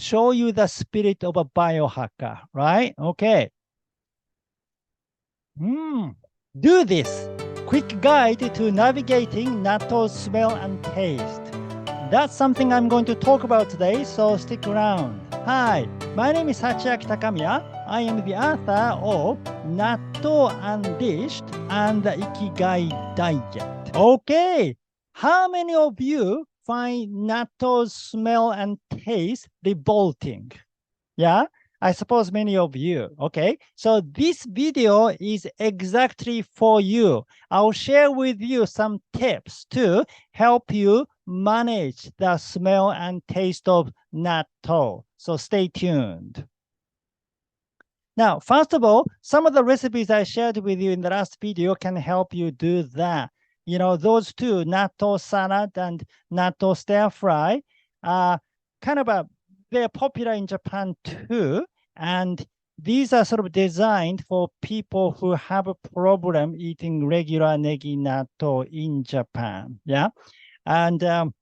show you the spirit of a biohacker, right? Okay. Do this. Quick guide to navigating natto's smell and taste. That's something I'm going to talk about today, so stick around. Hi, my name is Sachiaki Takamiya. I am the author of Natto Unleashed and the Ikigai Diet. Okay, how many of you find natto's smell and taste revolting? Yeah, I suppose many of you. Okay, so this video is exactly for you. I'll share with you some tips to help you manage the smell and taste of natto. So stay tuned. Now, first of all, some of the recipes I shared with you in the last video can help you do that. You know, those two, natto salad and natto stir fry, are kind of they're popular in Japan too. And these are sort of designed for people who have a problem eating regular negi natto in Japan. Yeah. And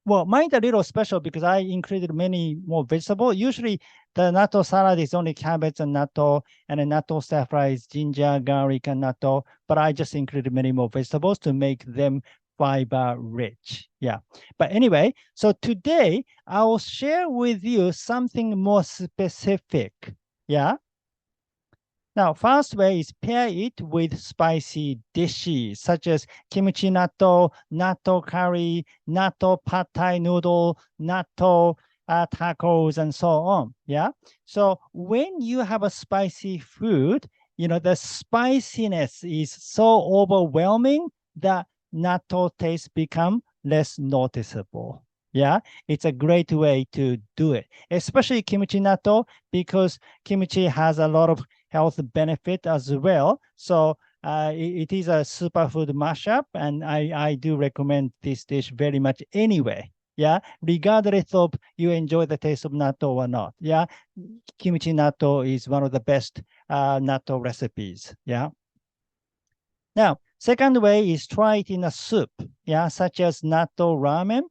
well, mine is a little special because I included many more vegetables. Usually the natto salad is only cabbage and natto, and the natto stir fry is ginger, garlic, and natto. But I just included many more vegetables to make them fiber rich. Yeah. But anyway, so today I will share with you something more specific. Yeah. Now, first way is pair it with spicy dishes such as kimchi natto, natto curry, natto pad thai noodle, natto tacos, and so on. Yeah. So when you have a spicy food, you know, the spiciness is so overwhelming that natto taste become less noticeable. Yeah, it's a great way to do it, especially kimchi natto, because kimchi has a lot of health benefit as well. So it is a superfood mashup, and I do recommend this dish very much anyway. Yeah, regardless of you enjoy the taste of natto or not. Yeah, kimchi natto is one of the best natto recipes. Yeah. Now, second way is try it in a soup. Yeah, such as natto ramen.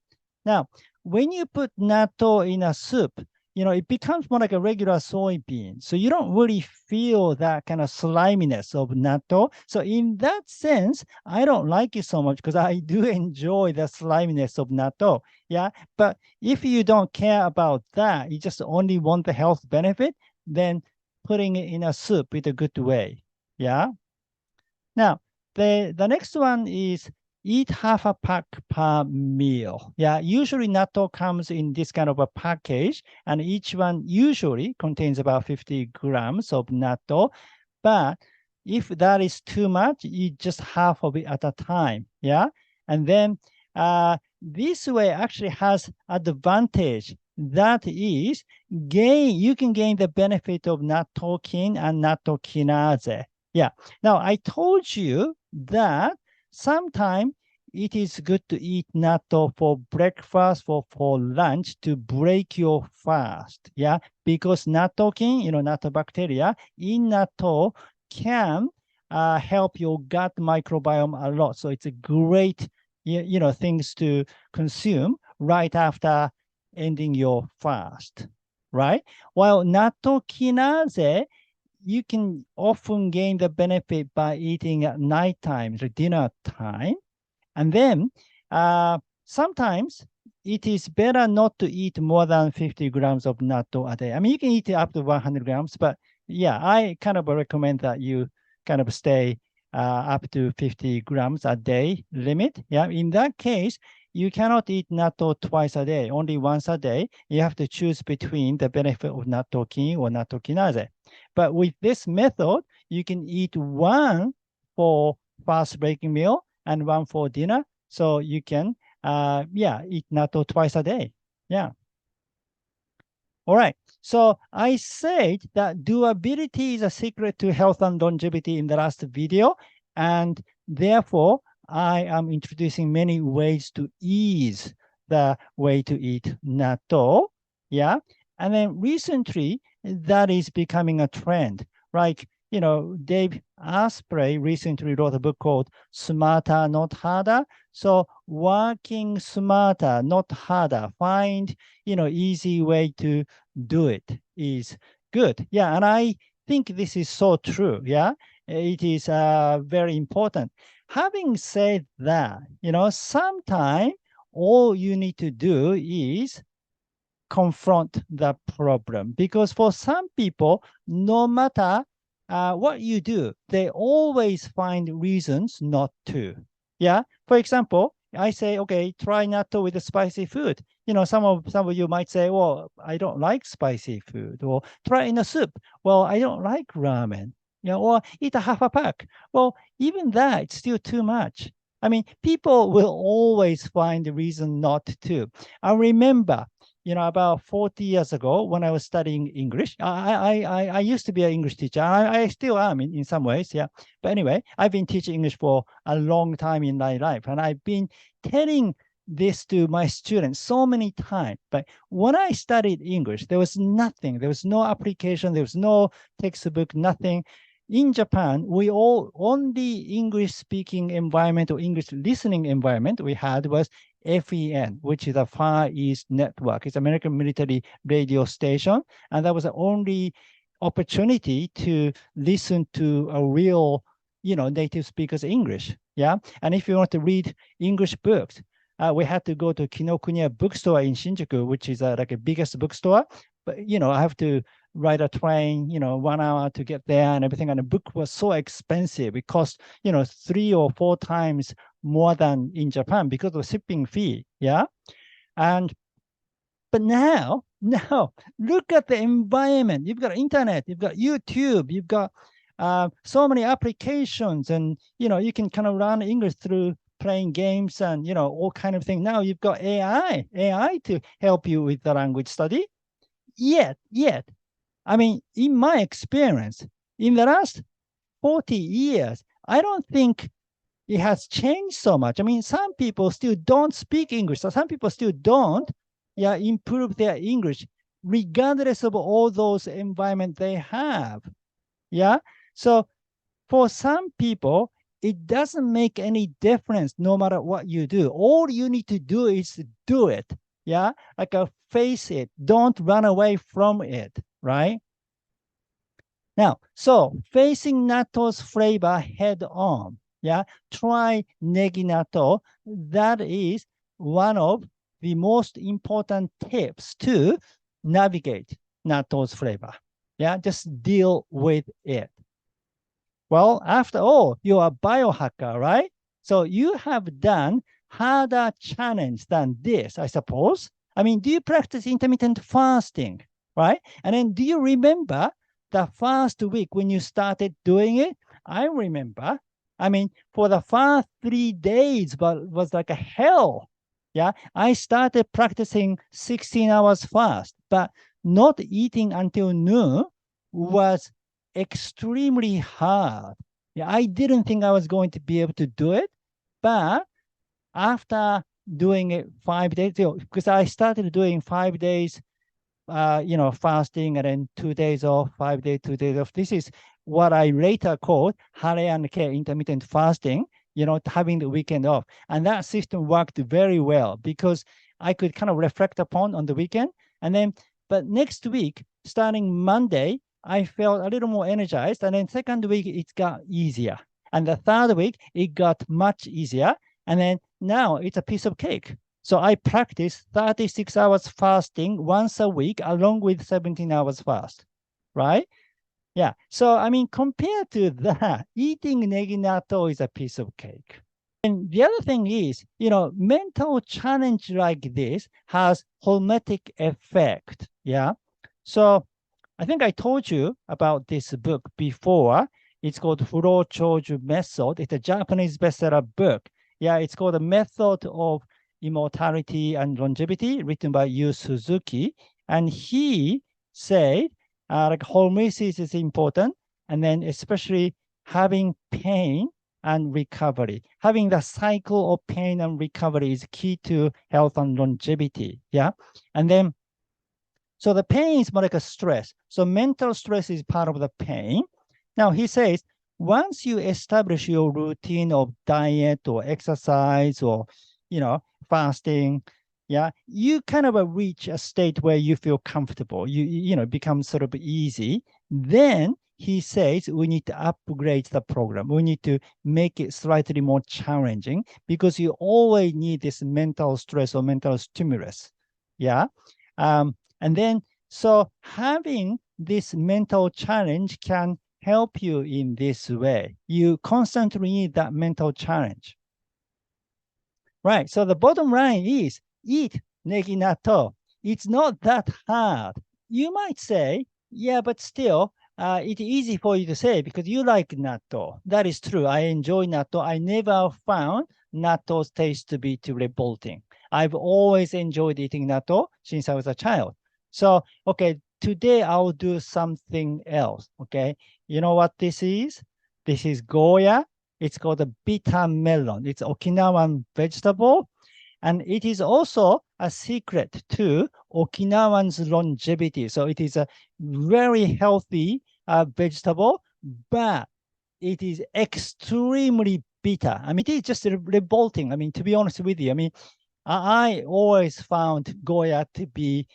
Now, when you put natto in a soup, you know, it becomes more like a regular soybean. So you don't really feel that kind of sliminess of natto. So in that sense, I don't like it so much because I do enjoy the sliminess of natto. Yeah. But if you don't care about that, you just only want the health benefit, then putting it in a soup is a good way. Yeah. Now, the next one is eat half a pack per meal. Yeah, usually natto comes in this kind of a package, and each one usually contains about 50 grams of natto. But if that is too much, eat just half of it at a time. Yeah, and then this way actually has advantage. That is, you can gain the benefit of nattokin and nattokinase. Yeah. Now, I told you that sometimes it is good to eat natto for breakfast or for lunch to break your fast. Yeah. Because nattokin, you know, natto bacteria in natto can help your gut microbiome a lot. So it's a great, you know, things to consume right after ending your fast. Right. While nattokinase, you can often gain the benefit by eating at nighttime, the dinner time. And then sometimes it is better not to eat more than 50 grams of natto a day. I mean, you can eat it up to 100 grams, but yeah, I kind of recommend that you kind of stay up to 50 grams a day limit. Yeah, in that case, you cannot eat natto twice a day, only once a day. You have to choose between the benefit of nattokin or nattokinase. But with this method, you can eat one for fast breaking meal and one for dinner. So you can, eat natto twice a day. Yeah. All right. So I said that doability is a secret to health and longevity in the last video. And therefore, I am introducing many ways to ease the way to eat natto. Yeah. And then recently, that is becoming a trend. Like Dave Asprey recently wrote a book called Smarter, Not Harder. So working smarter, not harder, find, easy way to do it is good. Yeah, and I think this is so true. Yeah, it is very important. Having said that, sometimes all you need to do is confront the problem. Because for some people, no matter what you do, they always find reasons not to. Yeah. For example, I say, okay, try natto with the spicy food. Some of you might say, well, I don't like spicy food. Or try in a soup. Well, I don't like ramen. Or eat a half a pack. Well, even that, it's still too much. I mean, people will always find a reason not to. I remember about 40 years ago when I was studying English. I used to be an English teacher. I still am in some ways, yeah. But anyway, I've been teaching English for a long time in my life, and I've been telling this to my students so many times. But when I studied English, there was nothing. There was no application. There was no textbook, nothing. In Japan, we all only English speaking environment or English listening environment we had was FEN, which is a Far East Network. It's American military radio station. And that was the only opportunity to listen to a real, native speakers English. Yeah. And if you want to read English books, we had to go to Kinokuniya bookstore in Shinjuku, which is like a biggest bookstore. But, I have to ride a train, 1 hour to get there and everything. And the book was so expensive. It cost, 3 or 4 times more than in Japan because of shipping fee. Yeah. But now, look at the environment. You've got internet, you've got YouTube, you've got so many applications, and you can kind of learn English through playing games and all kind of things. Now you've got AI to help you with the language study. Yet, I mean, in my experience, in the last 40 years, I don't think it has changed so much. I mean, some people still don't speak English. So some people still don't improve their English, regardless of all those environment they have. Yeah. So for some people, it doesn't make any difference no matter what you do. All you need to do is do it. Yeah. Like face it. Don't run away from it. Right. Now, so facing natto's flavor head on. Yeah. Try negi natto. That is one of the most important tips to navigate natto's flavor. Yeah. Just deal with it. Well, after all, you're a biohacker, right? So you have done harder challenge than this, I suppose. I mean, do you practice intermittent fasting, right? And then do you remember the first week when you started doing it? I remember. I mean, for the first 3 days, but was like a hell. Yeah, I started practicing 16 hours fast, but not eating until noon was extremely hard. Yeah, I didn't think I was going to be able to do it, but after doing it 5 days, because I started doing 5 days, fasting, and then 2 days off, 5 days, 2 days off. This is what I later called Hare and Ke intermittent fasting, having the weekend off. And that system worked very well because I could kind of reflect upon on the weekend. And then, but next week, starting Monday, I felt a little more energized. And then second week, it got easier. And the third week, it got much easier. And then now it's a piece of cake. So I practice 36 hours fasting once a week, along with 17 hours fast, right? Yeah. So, I mean, compared to that, eating negi natto is a piece of cake. And the other thing is, mental challenge like this has hormetic effect. Yeah. So I think I told you about this book before. It's called Furo Choju Method. It's a Japanese bestseller book. Yeah, it's called A Method of Immortality and Longevity, written by Yu Suzuki. And he said, like hormesis is important, and then especially having pain and recovery. Having the cycle of pain and recovery is key to health and longevity. Yeah. And then, so the pain is more like a stress. So mental stress is part of the pain. Now he says, once you establish your routine of diet or exercise or, fasting, yeah, you kind of reach a state where you feel comfortable. Become sort of easy. Then he says we need to upgrade the program. We need to make it slightly more challenging because you always need this mental stress or mental stimulus. Yeah. And then, so having this mental challenge can help you in this way. You constantly need that mental challenge. Right. So the bottom line is eat negi natto. It's not that hard. You might say, yeah, but still, it's easy for you to say because you like natto. That is true. I enjoy natto. I never found natto's taste to be too revolting. I've always enjoyed eating natto since I was a child. So, okay, today I'll do something else. Okay. You know what this is? This is Goya. It's called a bitter melon. It's Okinawan vegetable. And it is also a secret to Okinawan's longevity. So it is a very healthy vegetable, but it is extremely bitter. I mean, it is just revolting. I mean, to be honest with you, I mean, I always found Goya to be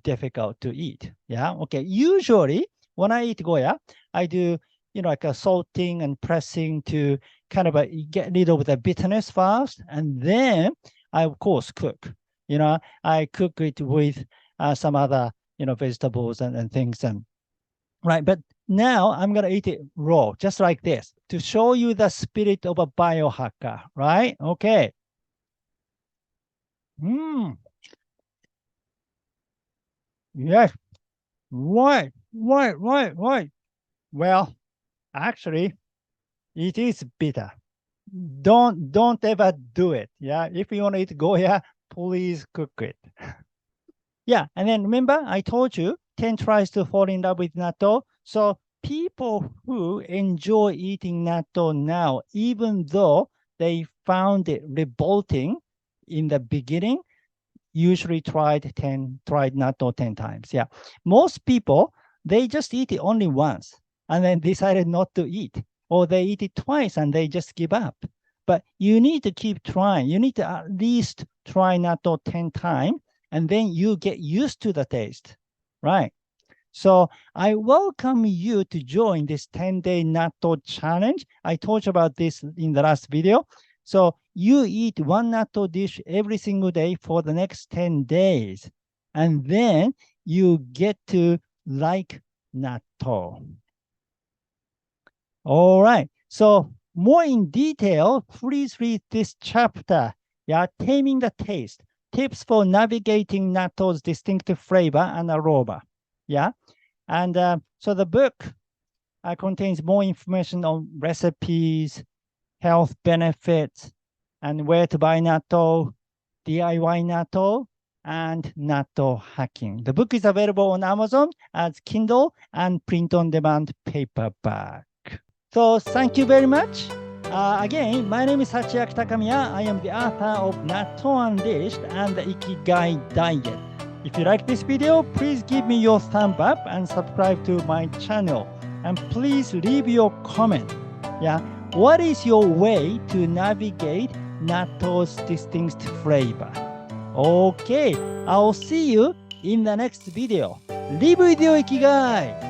difficult to eat. Yeah. Okay. Usually when I eat Goya, I do, like a salting and pressing to kind of get rid of the bitterness first. And then I, of course, cook. I cook it with some other, vegetables and things. Right. But now I'm going to eat it raw, just like this, to show you the spirit of a biohacker. Right. Okay. Yes. Right. Well, actually, it is bitter. Don't ever do it. Yeah. If you want to eat Goya, please cook it. Yeah. And then remember, I told you, Ten tries to fall in love with natto. So people who enjoy eating natto now, even though they found it revolting in the beginning, usually tried natto 10 times. Yeah. Most people, they just eat it only once and then decided not to eat, or they eat it twice and they just give up. But you need to keep trying. You need to at least try natto 10 times, and then you get used to the taste, right? So I welcome you to join this 10-day natto challenge. I told you about this in the last video. So you eat one natto dish every single day for the next 10 days. And then you get to like natto. All right. So more in detail, please read this chapter. Yeah, Taming the Taste. Tips for navigating natto's distinctive flavor and aroma. Yeah. And so the book contains more information on recipes, health benefits, and where to buy natto, DIY natto, and natto hacking. The book is available on Amazon as Kindle and print-on-demand paperback. So thank you very much. Again, my name is Sachiaki Takamiya. I am the author of Natto Unleashed and the Ikigai Diet. If you like this video, please give me your thumb up and subscribe to my channel. And please leave your comment. Yeah, what is your way to navigate natto's distinct flavor? Okay, I'll see you in the next video. Live with your Ikigai!